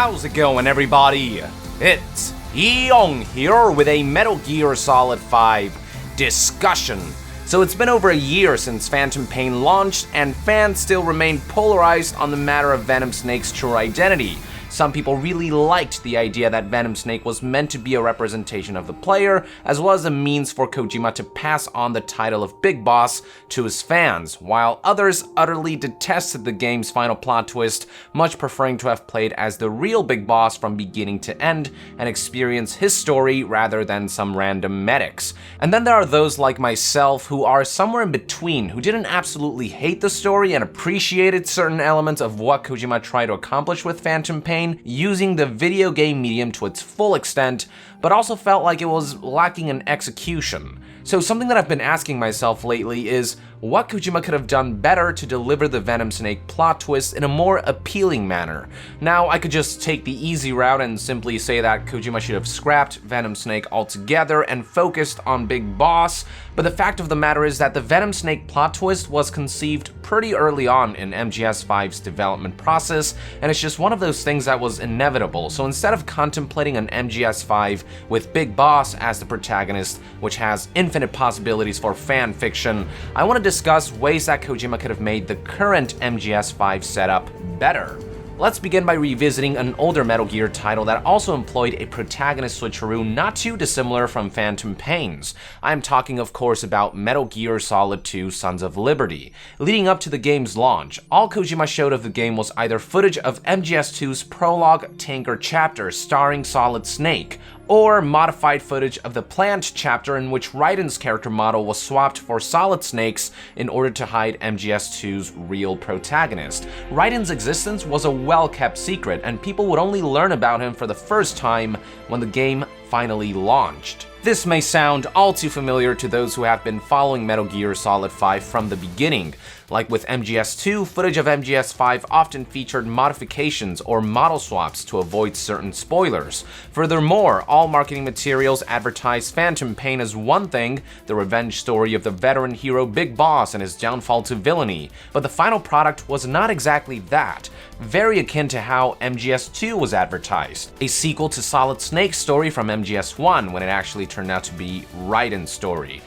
How's it going, everybody? It's Eong here with a Metal Gear Solid 5 discussion. So it's been over a year since Phantom Pain launched, and fans still remain polarized on the matter of Venom Snake's true identity. Some people really liked the idea that Venom Snake was meant to be a representation of the player, as well as a means for Kojima to pass on the title of Big Boss to his fans, while others utterly detested the game's final plot twist, much preferring to have played as the real Big Boss from beginning to end and experience his story rather than some random medics. And then there are those like myself who are somewhere in between, who didn't absolutely hate the story and appreciated certain elements of what Kojima tried to accomplish with Phantom Pain, using the video game medium to its full extent, but also felt like it was lacking in execution. So something that I've been asking myself lately is what Kojima could have done better to deliver the Venom Snake plot twist in a more appealing manner. Now, I could just take the easy route and simply say that Kojima should have scrapped Venom Snake altogether and focused on Big Boss, but the fact of the matter is that the Venom Snake plot twist was conceived pretty early on in MGS5's development process, and it's just one of those things that was inevitable. So instead of contemplating an MGS5 with Big Boss as the protagonist, which has infinite possibilities for fan fiction, I want to discuss ways that Kojima could have made the current MGS5 setup better. Let's begin by revisiting an older Metal Gear title that also employed a protagonist switcheroo not too dissimilar from Phantom Pain's. I'm talking, of course, about Metal Gear Solid 2 Sons of Liberty. Leading up to the game's launch, all Kojima showed of the game was either footage of MGS2's prologue tanker chapter starring Solid Snake, or modified footage of the Plant chapter in which Raiden's character model was swapped for Solid Snake's in order to hide MGS2's real protagonist. Raiden's existence was a well-kept secret, and people would only learn about him for the first time when the game finally launched. This may sound all too familiar to those who have been following Metal Gear Solid 5 from the beginning. Like with MGS2, footage of MGS5 often featured modifications or model swaps to avoid certain spoilers. Furthermore, all marketing materials advertised Phantom Pain as one thing, the revenge story of the veteran hero Big Boss and his downfall to villainy, but the final product was not exactly that, very akin to how MGS2 was advertised, a sequel to Solid Snake's story from MGS1 when it actually turned out to be Raiden's story.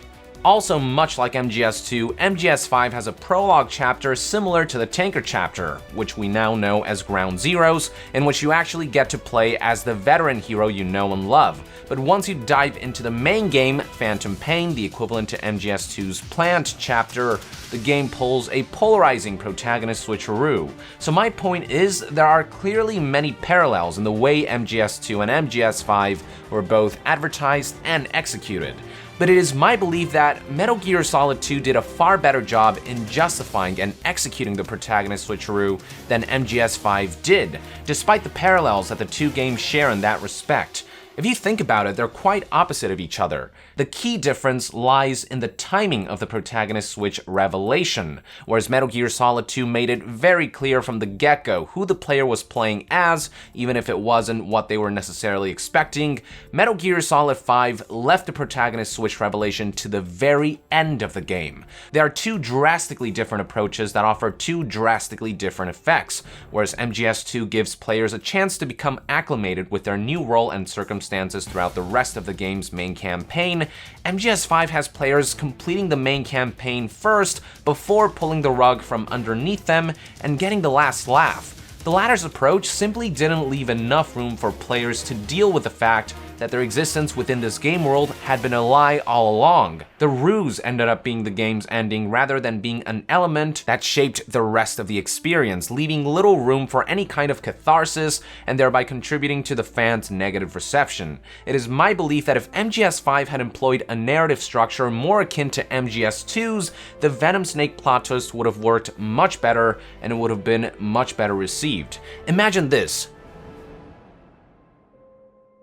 Also, much like MGS2, MGS5 has a prologue chapter similar to the tanker chapter, which we now know as Ground Zeroes, in which you actually get to play as the veteran hero you know and love. But once you dive into the main game, Phantom Pain, the equivalent to MGS2's Plant chapter, the game pulls a polarizing protagonist switcheroo. So my point is, there are clearly many parallels in the way MGS2 and MGS5 were both advertised and executed. But it is my belief that Metal Gear Solid 2 did a far better job in justifying and executing the protagonist switcheroo than MGS5 did, despite the parallels that the two games share in that respect. If you think about it, they're quite opposite of each other. The key difference lies in the timing of the protagonist switch revelation, whereas Metal Gear Solid 2 made it very clear from the get-go who the player was playing as, even if it wasn't what they were necessarily expecting. Metal Gear Solid 5 left the protagonist switch revelation to the very end of the game. There are two drastically different approaches that offer two drastically different effects, whereas MGS2 gives players a chance to become acclimated with their new role and circumstances throughout the rest of the game's main campaign. MGS5 has players completing the main campaign first before pulling the rug from underneath them and getting the last laugh. The latter's approach simply didn't leave enough room for players to deal with the fact that their existence within this game world had been a lie all along. The ruse ended up being the game's ending rather than being an element that shaped the rest of the experience, leaving little room for any kind of catharsis and thereby contributing to the fans' negative reception. It is my belief that if MGS5 had employed a narrative structure more akin to MGS2's, the Venom Snake plot twist would have worked much better and it would have been much better received. Imagine this.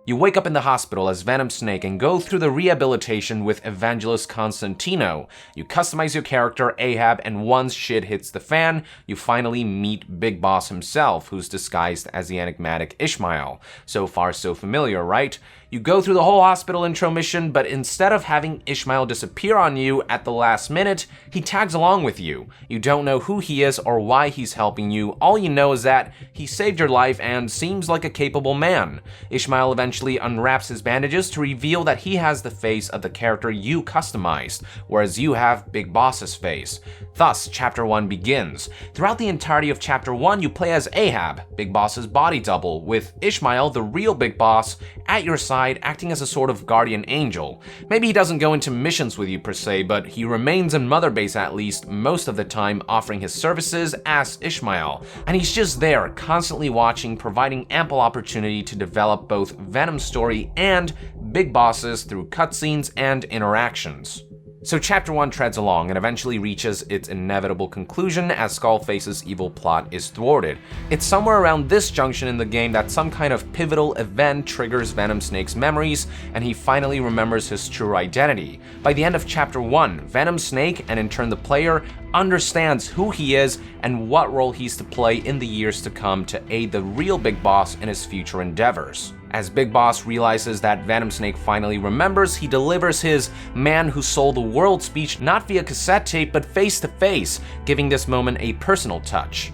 You wake up in the hospital as Venom Snake and go through the rehabilitation with Evangelist Constantino. You customize your character, Ahab, and once shit hits the fan, you finally meet Big Boss himself, who's disguised as the enigmatic Ishmael. So far, so familiar, right? You go through the whole hospital intro mission, but instead of having Ishmael disappear on you at the last minute, he tags along with you. You don't know who he is or why he's helping you. All you know is that he saved your life and seems like a capable man. Ishmael eventually unwraps his bandages to reveal that he has the face of the character you customized, whereas you have Big Boss's face. Thus, Chapter 1 begins. Throughout the entirety of Chapter 1, you play as Ahab, Big Boss's body double, with Ishmael, the real Big Boss, at your side acting as a sort of guardian angel. Maybe he doesn't go into missions with you per se, but he remains in Mother Base at least most of the time, offering his services as Ishmael. And he's just there, constantly watching, providing ample opportunity to develop both Venom's story and Big Boss's through cutscenes and interactions. So Chapter 1 treads along and eventually reaches its inevitable conclusion as Skullface's evil plot is thwarted. It's somewhere around this junction in the game that some kind of pivotal event triggers Venom Snake's memories and he finally remembers his true identity. By the end of Chapter 1, Venom Snake, and in turn the player, understands who he is and what role he's to play in the years to come to aid the real Big Boss in his future endeavors. As Big Boss realizes that Venom Snake finally remembers, he delivers his "man who sold the world" speech not via cassette tape but face to face, giving this moment a personal touch.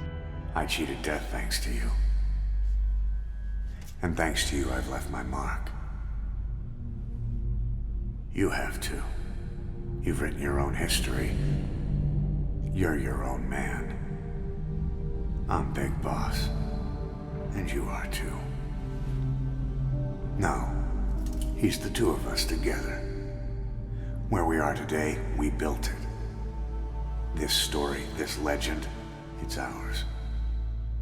I cheated death thanks to you. And thanks to you, I've left my mark. You have too. You've written your own history. You're your own man. I'm Big Boss. And you are too. No, he's the two of us together. Where we are today, we built it. This story, this legend, it's ours.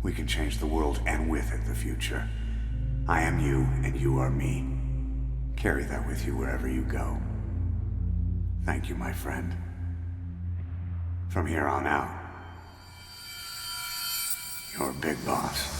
We can change the world and with it the future. I am you and you are me. Carry that with you wherever you go. Thank you, my friend. From here on out, you're Big Boss.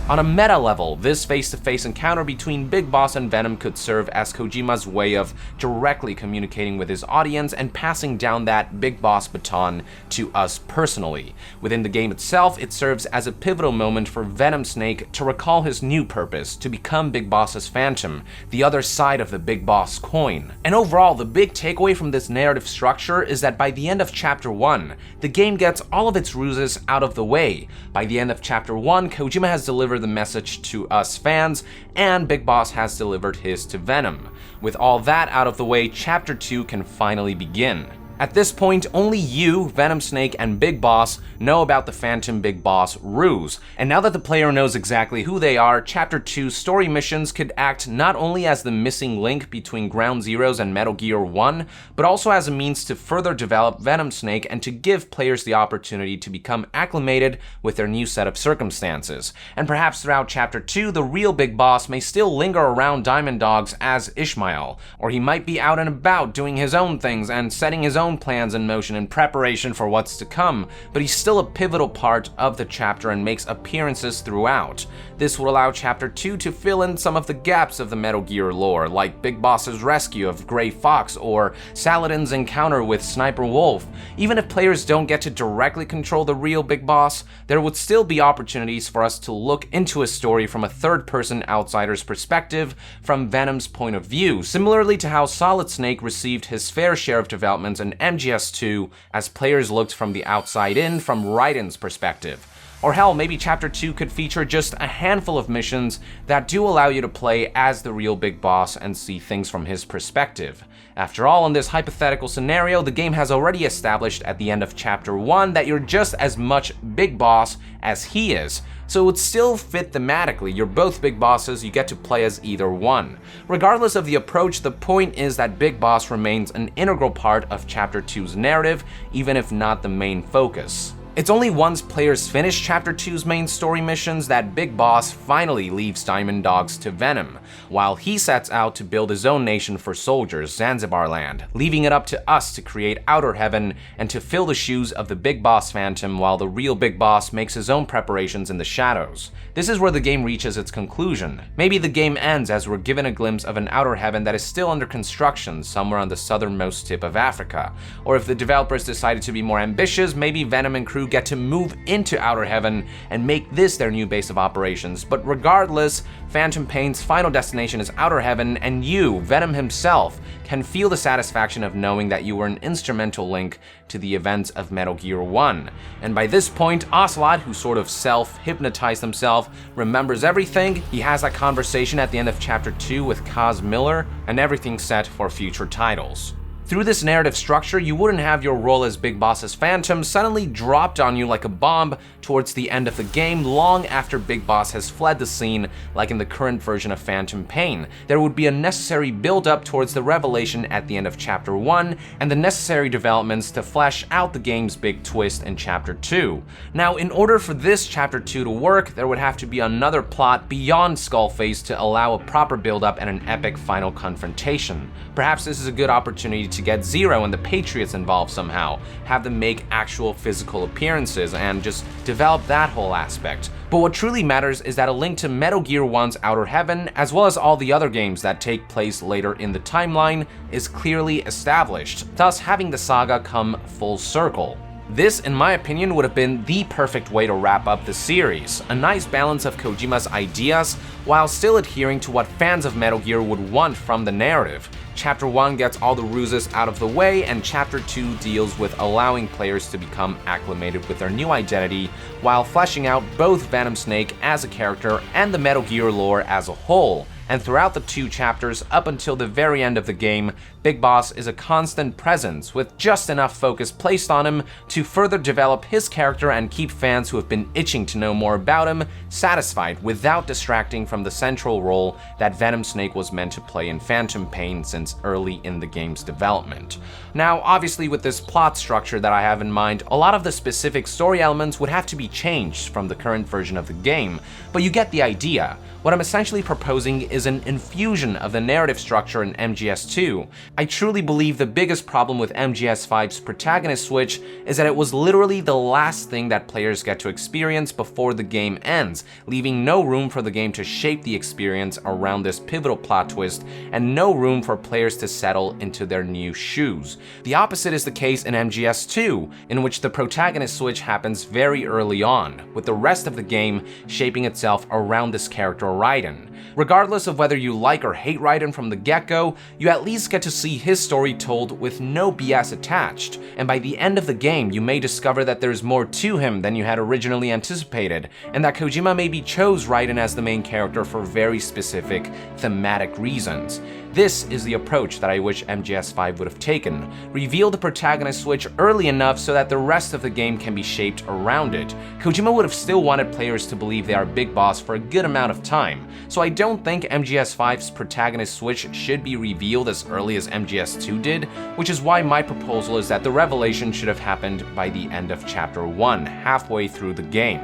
On a meta level, this face-to-face encounter between Big Boss and Venom could serve as Kojima's way of directly communicating with his audience and passing down that Big Boss baton to us personally. Within the game itself, it serves as a pivotal moment for Venom Snake to recall his new purpose, to become Big Boss's Phantom, the other side of the Big Boss coin. And overall, the big takeaway from this narrative structure is that by the end of Chapter 1, the game gets all of its ruses out of the way. By the end of Chapter 1, Kojima has delivered the message to us fans, and Big Boss has delivered his to Venom. With all that out of the way, Chapter 2 can finally begin. At this point, only you, Venom Snake, and Big Boss know about the Phantom Big Boss ruse, and now that the player knows exactly who they are, Chapter 2's story missions could act not only as the missing link between Ground Zeroes and Metal Gear 1, but also as a means to further develop Venom Snake and to give players the opportunity to become acclimated with their new set of circumstances. And perhaps throughout Chapter 2, the real Big Boss may still linger around Diamond Dogs as Ishmael, or he might be out and about doing his own things and setting his own plans in motion in preparation for what's to come, but he's still a pivotal part of the chapter and makes appearances throughout. This will allow Chapter 2 to fill in some of the gaps of the Metal Gear lore, like Big Boss's rescue of Gray Fox or Saladin's encounter with Sniper Wolf. Even if players don't get to directly control the real Big Boss, there would still be opportunities for us to look into a story from a third-person outsider's perspective, from Venom's point of view, similarly to how Solid Snake received his fair share of developments in MGS2 as players looked from the outside in from Raiden's perspective. Or hell, maybe Chapter 2 could feature just a handful of missions that do allow you to play as the real Big Boss and see things from his perspective. After all, in this hypothetical scenario, the game has already established at the end of Chapter 1 that you're just as much Big Boss as he is, so it would still fit thematically. You're both Big Bosses, you get to play as either one. Regardless of the approach, the point is that Big Boss remains an integral part of Chapter 2's narrative, even if not the main focus. It's only once players finish Chapter 2's main story missions that Big Boss finally leaves Diamond Dogs to Venom, while he sets out to build his own nation for soldiers, Zanzibar Land, leaving it up to us to create Outer Heaven and to fill the shoes of the Big Boss Phantom while the real Big Boss makes his own preparations in the shadows. This is where the game reaches its conclusion. Maybe the game ends as we're given a glimpse of an Outer Heaven that is still under construction somewhere on the southernmost tip of Africa. Or if the developers decided to be more ambitious, maybe Venom and crew would get to move into Outer Heaven and make this their new base of operations. But regardless, Phantom Pain's final destination is Outer Heaven, and you, Venom himself, can feel the satisfaction of knowing that you were an instrumental link to the events of Metal Gear 1. And by this point, Ocelot, who sort of self-hypnotized himself, remembers everything. He has that conversation at the end of Chapter 2 with Kaz Miller, and everything's set for future titles. Through this narrative structure, you wouldn't have your role as Big Boss's Phantom suddenly dropped on you like a bomb towards the end of the game, long after Big Boss has fled the scene, like in the current version of Phantom Pain. There would be a necessary build-up towards the revelation at the end of Chapter 1, and the necessary developments to flesh out the game's big twist in Chapter 2. Now, in order for this Chapter 2 to work, there would have to be another plot beyond Skullface to allow a proper build-up and an epic final confrontation. Perhaps this is a good opportunity to get Zero and the Patriots involved somehow, have them make actual physical appearances, and just develop that whole aspect. But what truly matters is that a link to Metal Gear 1's Outer Heaven, as well as all the other games that take place later in the timeline, is clearly established, thus having the saga come full circle. This, in my opinion, would have been the perfect way to wrap up the series, a nice balance of Kojima's ideas while still adhering to what fans of Metal Gear would want from the narrative. Chapter 1 gets all the ruses out of the way, and Chapter 2 deals with allowing players to become acclimated with their new identity while fleshing out both Venom Snake as a character and the Metal Gear lore as a whole. And throughout the 2 chapters up until the very end of the game, Big Boss is a constant presence with just enough focus placed on him to further develop his character and keep fans who have been itching to know more about him satisfied without distracting from the central role that Venom Snake was meant to play in Phantom Pain since early in the game's development. Now, obviously with this plot structure that I have in mind, a lot of the specific story elements would have to be changed from the current version of the game, but you get the idea. What I'm essentially proposing is an infusion of the narrative structure in MGS2. I truly believe the biggest problem with MGS5's protagonist switch is that it was literally the last thing that players get to experience before the game ends, leaving no room for the game to shape the experience around this pivotal plot twist, and no room for players to settle into their new shoes. The opposite is the case in MGS2, in which the protagonist switch happens very early on, with the rest of the game shaping itself around this character Raiden. Regardless of whether you like or hate Raiden from the get-go, you at least get to see his story told with no BS attached, and by the end of the game you may discover that there's more to him than you had originally anticipated, and that Kojima maybe chose Raiden as the main character for very specific thematic reasons. This is the approach that I wish MGS5 would have taken. Reveal the protagonist switch early enough so that the rest of the game can be shaped around it. Kojima would have still wanted players to believe they are Big Boss for a good amount of time, so I don't think MGS5's protagonist switch should be revealed as early as MGS2 did, which is why my proposal is that the revelation should have happened by the end of Chapter 1, halfway through the game.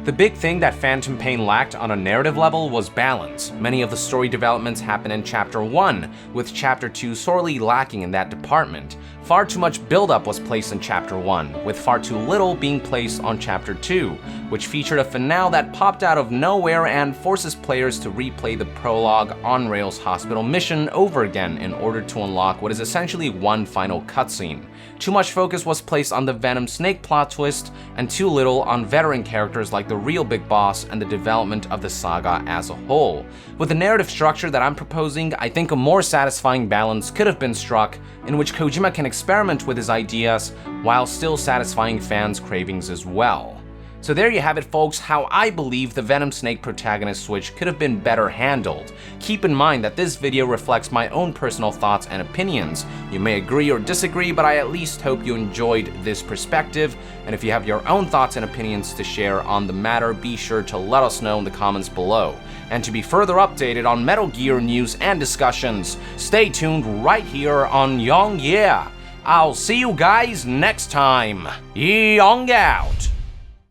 The big thing that Phantom Pain lacked on a narrative level was balance. Many of the story developments happen in Chapter 1, with Chapter 2 sorely lacking in that department. Far too much build-up was placed in Chapter 1, with far too little being placed on Chapter 2, which featured a finale that popped out of nowhere and forces players to replay the prologue on-rails hospital mission over again in order to unlock what is essentially one final cutscene. Too much focus was placed on the Venom Snake plot twist, and too little on veteran characters like the real Big Boss and the development of the saga as a whole. With the narrative structure that I'm proposing, I think a more satisfying balance could have been struck, in which Kojima can experiment with his ideas while still satisfying fans' cravings as well. So there you have it, folks, how I believe the Venom Snake protagonist switch could have been better handled. Keep in mind that this video reflects my own personal thoughts and opinions. You may agree or disagree, but I at least hope you enjoyed this perspective, and if you have your own thoughts and opinions to share on the matter, be sure to let us know in the comments below. And to be further updated on Metal Gear news and discussions, stay tuned right here on Young Yeah. I'll see you guys next time. Young out!